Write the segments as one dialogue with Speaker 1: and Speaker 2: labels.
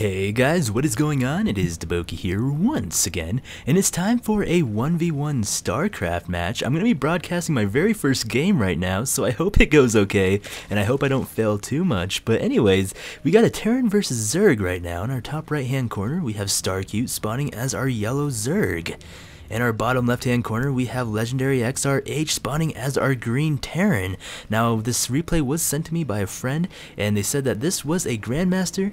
Speaker 1: Hey guys, what is going on? It is Deboki here once again, and it's time for a 1v1 StarCraft match. I'm going to be broadcasting my very first game right now, so I hope it goes okay, and I hope I don't fail too much. But anyways, we got a Terran versus Zerg right now. In our top right hand corner, we have StarCute spawning as our yellow Zerg. In our bottom left hand corner, we have LegendaryXRH spawning as our green Terran. Now, this replay was sent to me by a friend, and they said that this was a Grandmaster,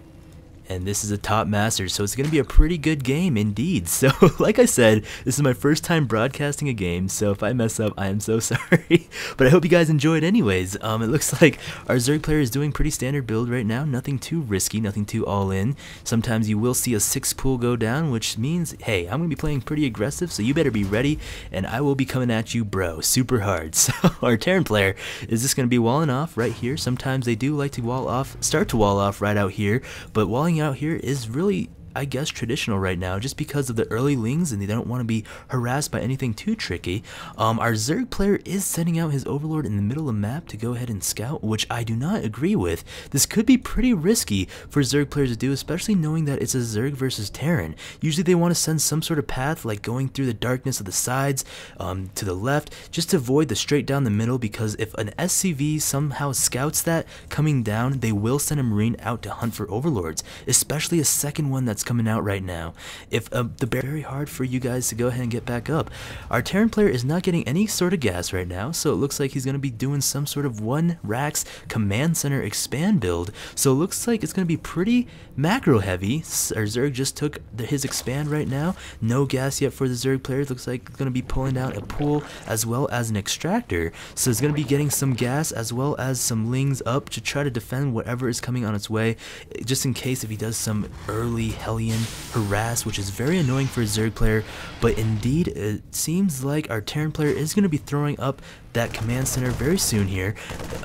Speaker 1: and this is a top master, so it's going to be a pretty good game indeed. So like I said, this is my first time broadcasting a game, so if I mess up, I am so sorry. But I hope you guys enjoyed anyways. It looks like our Zerg player is doing pretty standard build right now, nothing too risky, nothing too all in. Sometimes you will see a 6 pool go down, which means, hey, I'm going to be playing pretty aggressive, so you better be ready, and I will be coming at you, bro, super hard. So our Terran player is just going to be walling off right here. Sometimes they do like to start to wall off right out here, but walling out here is really, I guess, traditional right now, just because of the early lings and they don't want to be harassed by anything too tricky. Our Zerg player is sending out his Overlord in the middle of the map to go ahead and scout, which I do not agree with. This could be pretty risky for Zerg players to do, especially knowing that it's a Zerg versus Terran. Usually they want to send some sort of path, like going through the darkness of the sides to the left, just to avoid the straight down the middle, because if an SCV somehow scouts that coming down, they will send a Marine out to hunt for Overlords, especially a second one that's coming out right now. If very hard for you guys to go ahead and get back up. Our Terran player is not getting any sort of gas right now, so it looks like he's going to be doing some sort of 1 Rax command center expand build, so it looks like it's going to be pretty macro heavy. Our Zerg just took his expand right now, no gas yet for the Zerg player. It looks like it's going to be pulling out a pool as well as an extractor, so it's going to be getting some gas as well as some lings up to try to defend whatever is coming on its way, just in case if he does some early Hellion harass, which is very annoying for a Zerg player. But indeed, it seems like our Terran player is going to be throwing up that command center very soon here.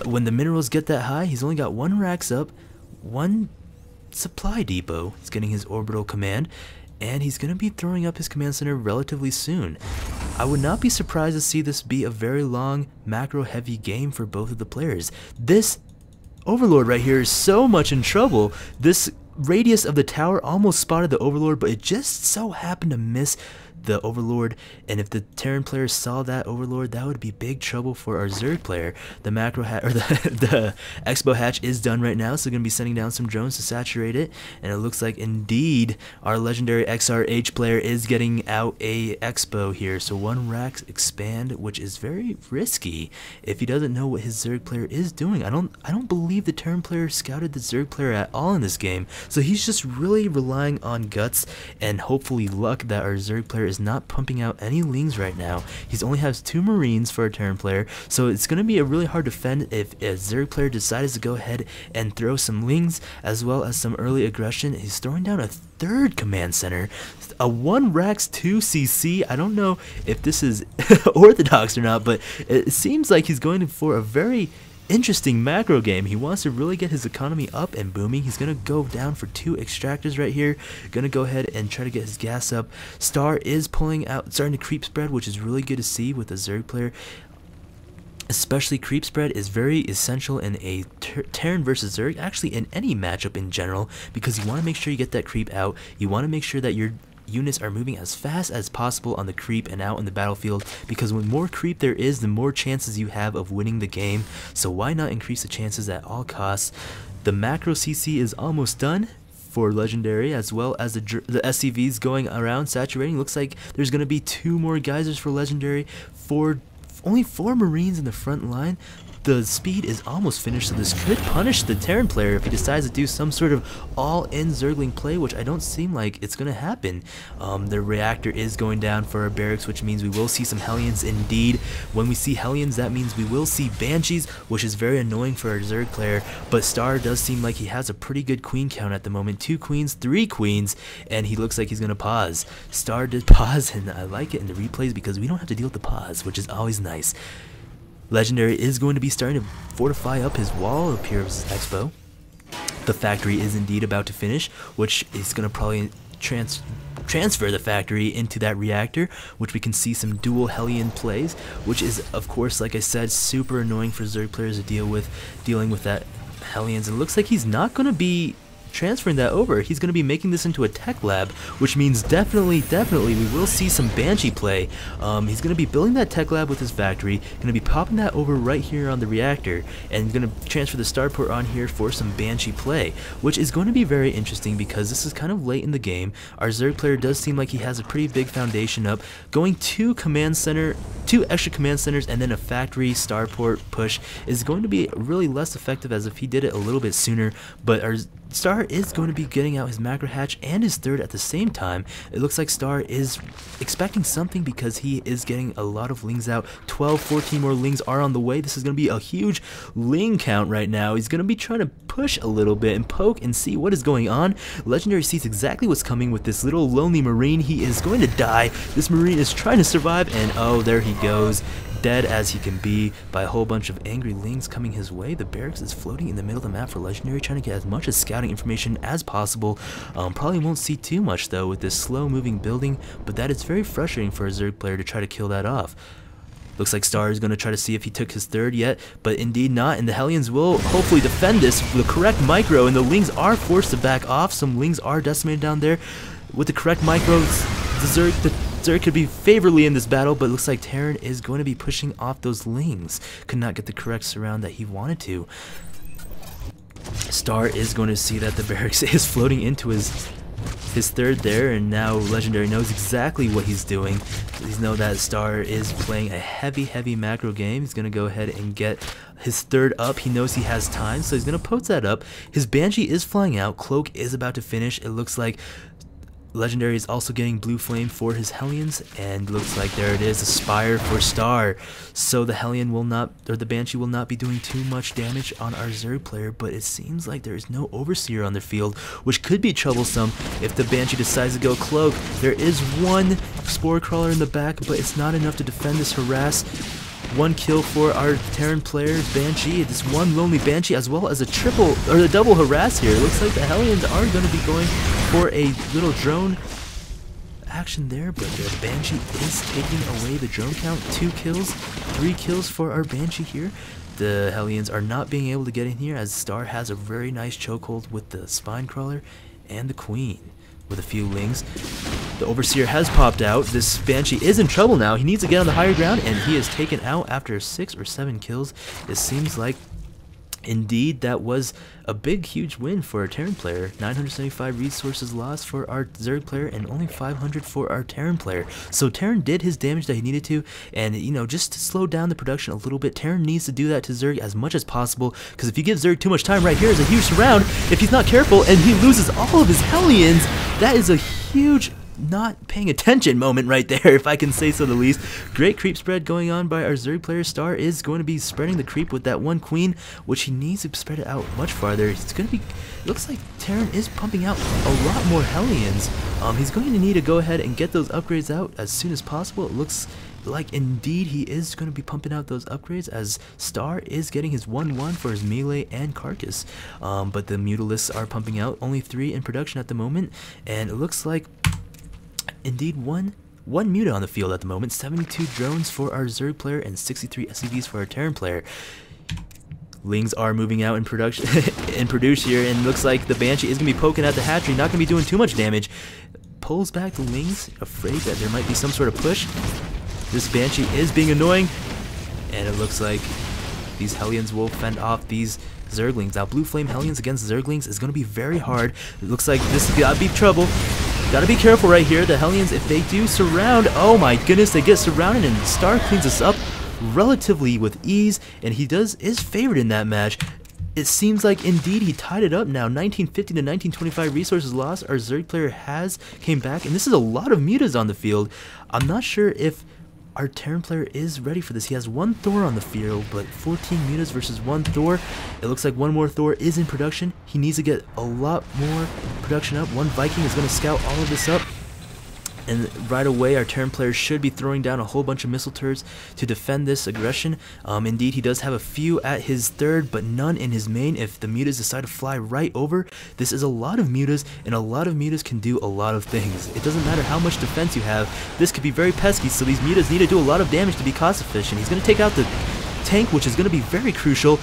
Speaker 1: When the minerals get that high, he's only got 1 Rax up, 1 supply depot. He's getting his orbital command, and he's going to be throwing up his command center relatively soon. I would not be surprised to see this be a very long, macro-heavy game for both of the players. This Overlord right here is so much in trouble. This radius of the tower almost spotted the Overlord, but it just so happened to miss the Overlord, and if the Terran player saw that Overlord, that would be big trouble for our Zerg player. The macro hatch, or the Expo hatch is done right now, so we're going to be sending down some drones to saturate it, and it looks like indeed our LegendaryXRH player is getting out a Expo here, so 1 Rax expand, which is very risky if he doesn't know what his Zerg player is doing. I don't believe the Terran player scouted the Zerg player at all in this game, so he's just really relying on guts and hopefully luck that our Zerg player is not pumping out any lings right now. He only has 2 Marines for a Terran player, so it's going to be a really hard defend if a Zerg player decides to go ahead and throw some lings as well as some early aggression. He's throwing down a 3rd command center, a 1 Rax 2 CC. I don't know if this is orthodox or not, but it seems like he's going for a very interesting macro game. He wants to really get his economy up and booming. He's going to go down for 2 extractors right here. Going to go ahead and try to get his gas up. Star is pulling out, starting to creep spread, which is really good to see with a Zerg player. Especially creep spread is very essential in a Terran versus Zerg, actually in any matchup in general, because you want to make sure you get that creep out. You want to make sure that your units are moving as fast as possible on the creep and out in the battlefield, because when more creep there is, the more chances you have of winning the game. So why not increase the chances at all costs? The macro CC is almost done for Legendary, as well as the SCVs going around saturating. Looks like there's going to be 2 more geysers for Legendary, only 4 Marines in the front line. The speed is almost finished, so this could punish the Terran player if he decides to do some sort of all-in Zergling play, which I don't seem like it's going to happen. The reactor is going down for our barracks, which means we will see some Hellions indeed. When we see Hellions, that means we will see Banshees, which is very annoying for our Zerg player, but Star does seem like he has a pretty good queen count at the moment. 2 queens, 3 queens, and he looks like he's going to pause. Star did pause, and I like it in the replays because we don't have to deal with the pause, which is always nice. Legendary is going to be starting to fortify up his wall up here of his Expo. The factory is indeed about to finish, which is going to probably transfer the factory into that reactor, which we can see some dual Hellion plays, which is, of course, like I said, super annoying for Zerg players to dealing with that Hellions. It looks like he's not going to be transferring that over. He's going to be making this into a tech lab, which means definitely we will see some Banshee play. He's going to be building that tech lab with his factory, going to be popping that over right here on the reactor, and going to transfer the starport on here for some Banshee play, which is going to be very interesting because this is kind of late in the game. Our Zerg player does seem like he has a pretty big foundation up. Going two extra command centers and then a factory starport push is going to be really less effective as if he did it a little bit sooner, but our Star is going to be getting out his macro hatch and his third at the same time. It looks like Star is expecting something because he is getting a lot of lings out. 14 more lings are on the way. This is going to be a huge ling count right now. He's going to be trying to push a little bit and poke and see what is going on. Legendary sees exactly what's coming with this little lonely marine. He is going to die. This marine is trying to survive, and oh, there he goes. Dead as he can be by a whole bunch of angry lings coming his way. The barracks is floating in the middle of the map for Legendary, trying to get as much as scouting information as possible. Probably won't see too much though with this slow moving building, but that is very frustrating for a Zerg player to try to kill that off. Looks like Star is going to try to see if he took his third yet, but indeed not, and the Hellions will hopefully defend this with the correct micro, and the lings are forced to back off. Some lings are decimated down there. With the correct micros, the Zerg could be favorably in this battle, but it looks like Terran is going to be pushing off those lings. Could not get the correct surround that he wanted to. Star is going to see that the barracks is floating into his third there, and now Legendary knows exactly what he's doing. He's know that Star is playing a heavy macro game. He's going to go ahead and get his third up. He knows he has time, so he's going to poach that up. His Banshee is flying out. Cloak is about to finish. It looks like Legendary is also getting blue flame for his Hellions, and looks like there it is, a Spire for Star. So the Hellion will not, or the Banshee will not be doing too much damage on our Zerg player, but it seems like there is no Overseer on the field, which could be troublesome if the Banshee decides to go Cloak. There is one Spore Crawler in the back, but it's not enough to defend this harass. One kill for our Terran player's Banshee. This one lonely Banshee as well as a triple or a double harass here. It looks like the Hellions are going to be going for a little drone action there, but the Banshee is taking away the drone count. 2 kills, 3 kills for our Banshee here. The Hellions are not being able to get in here as Star has a very nice chokehold with the Spine Crawler and the Queen with a few lings. The Overseer has popped out. This Banshee is in trouble now. He needs to get on the higher ground, and he is taken out after 6 or 7 kills. It seems like indeed that was a big huge win for our Terran player. 975 resources lost for our Zerg player and only 500 for our Terran player. So Terran did his damage that he needed to, and you know, just to slow down the production a little bit, Terran needs to do that to Zerg as much as possible, because if you give Zerg too much time, right here is a huge surround. If he's not careful and he loses all of his Hellions, that is a huge not paying attention moment right there, if I can say so the least. Great creep spread going on by our Zerg player. Star is going to be spreading the creep with that one Queen, which he needs to spread it out much farther. It's going to be, it looks like Terran is pumping out a lot more Hellions. He's going to need to go ahead and get those upgrades out as soon as possible. It looks like indeed he is going to be pumping out those upgrades as Star is getting his 1-1 for his melee and carcass. But the Mutalisks are pumping out, only 3 in production at the moment, and it looks like indeed one muta on the field at the moment. 72 drones for our Zerg player and 63 SCVs for our Terran player. Lings are moving out in production and produce here, and looks like the Banshee is going to be poking at the hatchery, not going to be doing too much damage. Pulls back the Lings, afraid that there might be some sort of push. This Banshee is being annoying, and it looks like these Hellions will fend off these Zerglings. Now, Blue Flame Hellions against Zerglings is going to be very hard. It looks like this has got to be trouble. Gotta be careful right here. The Hellions, if they do surround, oh my goodness, they get surrounded, and Star cleans us up relatively with ease, and he is favored in that match. It seems like indeed he tied it up now. 1950 to 1925 resources lost. Our Zerg player has came back, and this is a lot of mutas on the field. I'm not sure if our Terran player is ready for this. He has 1 Thor on the field, but 14 mutas versus 1 Thor. It looks like 1 more Thor is in production. He needs to get a lot more production up. 1 Viking is going to scout all of this up. And right away, our Terran player should be throwing down a whole bunch of missile turrets to defend this aggression. Indeed, he does have a few at his third, but none in his main if the mutas decide to fly right over. This is a lot of mutas, and a lot of mutas can do a lot of things. It doesn't matter how much defense you have. This could be very pesky, so these mutas need to do a lot of damage to be cost efficient. He's going to take out the tank, which is going to be very crucial.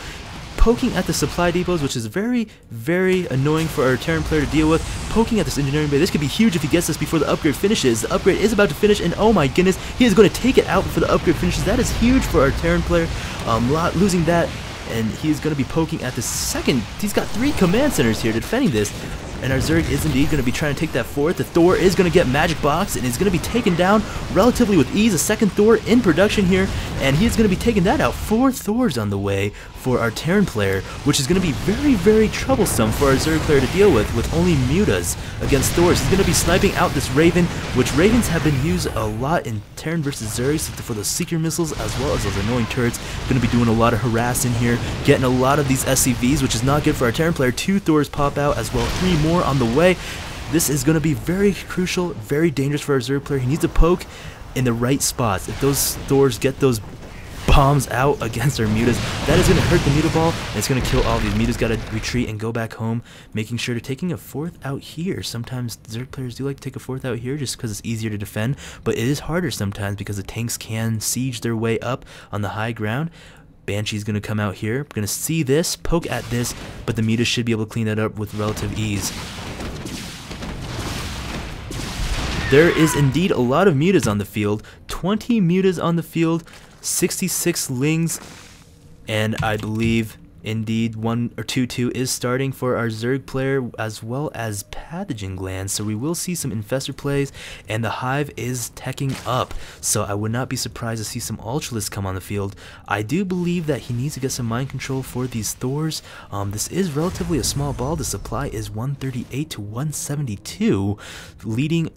Speaker 1: poking at the supply depots, which is very, very annoying for our Terran player to deal with. Poking at this engineering bay. This could be huge if he gets this before the upgrade finishes. The upgrade is about to finish, and oh my goodness, he is going to take it out before the upgrade finishes. That is huge for our Terran player. Losing that, and he's going to be poking at the second. He's got 3 command centers here defending this. And our Zerg is indeed going to be trying to take that fourth. The Thor is going to get Magic Box and is going to be taken down relatively with ease. A second Thor in production here, and he is going to be taking that out. 4 Thors on the way for our Terran player, which is going to be very, very troublesome for our Zerg player to deal with only mutas against Thors. He's going to be sniping out this Raven, which Ravens have been used a lot in Terran versus Zerg for those Seeker missiles as well as those annoying turrets. Going to be doing a lot of harass in here, getting a lot of these SCVs, which is not good for our Terran player. 2 Thors pop out as well, 3 more on the way. This is going to be very crucial, very dangerous for our Zerg player. He needs to poke in the right spots. If those Thors get those bombs out against our mutas, that is going to hurt the muta ball, and it's going to kill all these. Mutas got to retreat and go back home, making sure to taking a 4th out here. Sometimes Zerg players do like to take a 4th out here just because it's easier to defend, but it is harder sometimes because the tanks can siege their way up on the high ground. Banshee's going to come out here. We're going to see this, poke at this, but the mutas should be able to clean that up with relative ease. There is indeed a lot of mutas on the field. 20 mutas on the field, 66 lings, and I believe indeed 1 or 2 is starting for our Zerg player, as well as pathogen glands, so we will see some infestor plays, and the hive is teching up, so I would not be surprised to see some Ultralists come on the field. I do believe that he needs to get some mind control for these Thors. This is relatively a small ball. The supply is 138 to 172,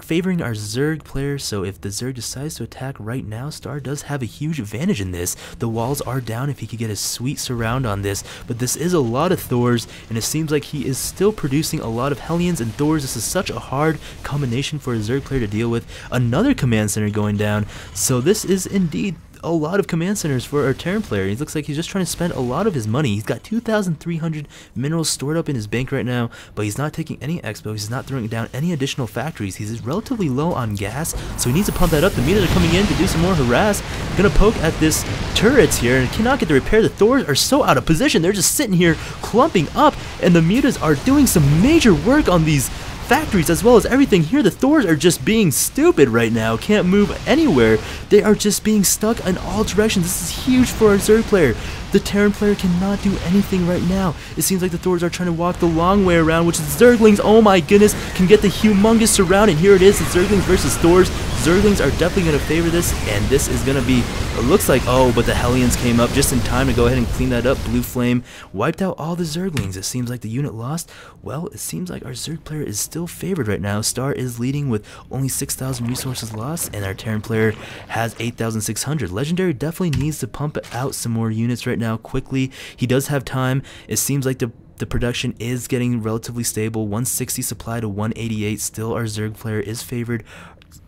Speaker 1: favoring our Zerg player, so if the Zerg decides to attack right now, Star does have a huge advantage in this. The walls are down if he could get a sweet surround on this, but this is a lot of Thors, and it seems like he is still producing a lot of Hellions and Thors. This is such a hard combination for a Zerg player to deal with. Another command center going down, so this is indeed a lot of command centers for our Terran player. He looks like he's just trying to spend a lot of his money. He's got 2,300 minerals stored up in his bank right now, but he's not taking any expos. He's not throwing down any additional factories. He's relatively low on gas, so he needs to pump that up. The mutas are coming in to do some more harass. Gonna poke at this turrets here and cannot get the repair. The Thors are so out of position. They're just sitting here clumping up, and the mutas are doing some major work on these factories as well as everything here. The Thors are just being stupid right now, can't move anywhere. They are just being stuck in all directions. This is huge for our Zerg player. The Terran player cannot do anything right now. It seems like the Thors are trying to walk the long way around, which is Zerglings, oh my goodness, can get the humongous surround, and here it is, it's Zerglings versus Thors. Zerglings are definitely going to favor this, and this is going to be, it looks like, oh, but the Hellions came up just in time to go ahead and clean that up. Blue Flame wiped out all the Zerglings. It seems like the unit lost. Well, it seems like our Zerg player is still favored right now. Star is leading with only 6,000 resources lost, and our Terran player has 8,600. Legendary definitely needs to pump out some more units right now quickly. He does have time. It seems like the production is getting relatively stable. 160 supply to 188. Still, our Zerg player is favored.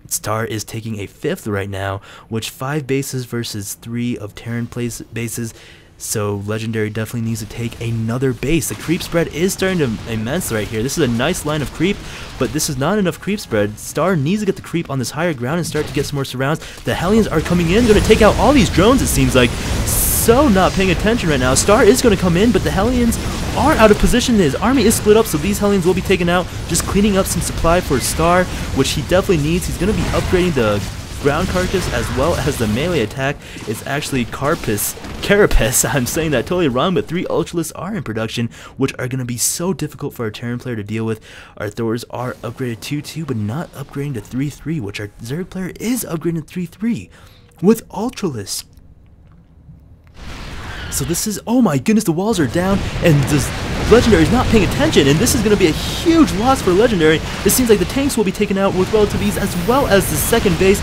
Speaker 1: Star is taking a 5th right now, which 5 bases versus 3 of Terran bases. So Legendary definitely needs to take another base. The creep spread is starting to immense right here. This is a nice line of creep, but this is not enough creep spread. Star needs to get the creep on this higher ground and start to get some more surrounds. The Hellions are coming in, going to take out all these drones, it seems like. So not paying attention right now. Star is going to come in, but the Hellions are out of position. His army is split up, so these Hellions will be taken out. Just cleaning up some supply for Star, which he definitely needs. He's going to be upgrading the ground carcass as well as the melee attack. It's actually Carapace. I'm saying that totally wrong, but 3 Ultralists are in production, which are going to be so difficult for our Terran player to deal with. Our Thors are upgraded 2-2, but not upgrading to 3-3, which our Zerg player is upgrading to 3-3 with Ultralists. So this is, oh my goodness, the walls are down, and this Legendary is not paying attention, and this is going to be a huge loss for Legendary. It seems like the tanks will be taken out with relative ease, as well as the second base.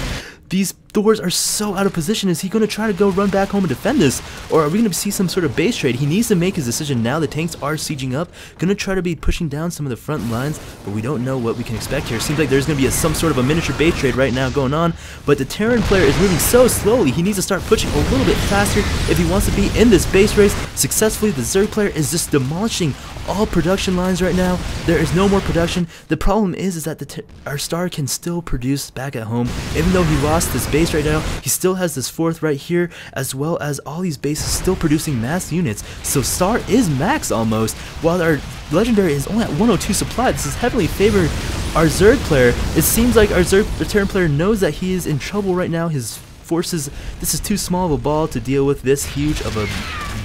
Speaker 1: These Thors are so out of position. Is he going to try to go run back home and defend this? Or are we going to see some sort of base trade? He needs to make his decision now. The tanks are sieging up. Going to try to be pushing down some of the front lines, but we don't know what we can expect here. Seems like there's going to be some sort of a miniature base trade right now going on, but the Terran player is moving so slowly. He needs to start pushing a little bit faster if he wants to be in this base race successfully. The Zerg player is just demolishing all production lines right now. There is no more production. The problem is that our Star can still produce back at home, even though he lost this base base right now. He still has this 4th right here, as well as all these bases still producing mass units. So Star is max almost, while our Legendary is only at 102 supply. This is heavily favored our Zerg player. It seems like our Zerg veteran player knows that he is in trouble right now. His forces, this is too small of a ball to deal with this huge of a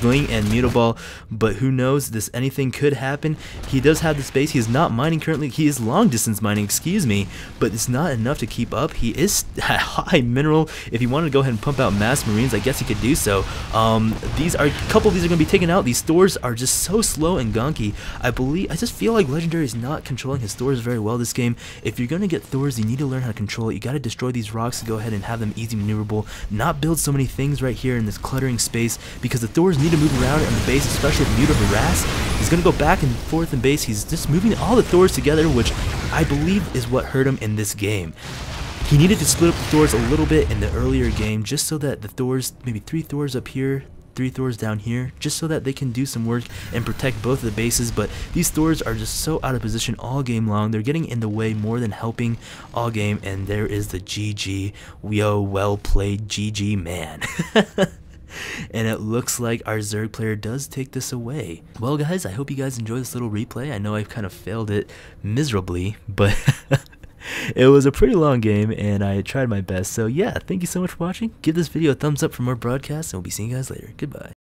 Speaker 1: Blink and Mutable, but who knows, anything could happen. He does have the space. He is not mining currently. He is long distance mining, excuse me, but it's not enough to keep up. He is at high mineral. If he wanted to go ahead and pump out mass marines, I guess he could do so. A couple of these are going to be taken out. These stores are just so slow and gonky. I just feel like Legendary is not controlling his stores very well this game. If you're going to get Thors, you need to learn how to control it. You got to destroy these rocks to go ahead and have them easy maneuverable, not build so many things right here in this cluttering space, because the Thors need to move around in the base, especially if Muta Harass. He's going to go back and forth in base. He's just moving all the Thors together, which I believe is what hurt him in this game. He needed to split up the Thors a little bit in the earlier game, just so that the Thors, maybe 3 Thors up here, 3 Thors down here, just so that they can do some work and protect both of the bases. But these Thors are just so out of position all game long. They're getting in the way more than helping all game, and there is the GG. Yo, well played, GG, man. And it looks like our Zerg player does take this away. Well guys, I hope you guys enjoyed this little replay. I know I've kind of failed it miserably, but it was a pretty long game and I tried my best. So yeah, thank you so much for watching. Give this video a thumbs up for more broadcasts, and we'll be seeing you guys later. Goodbye.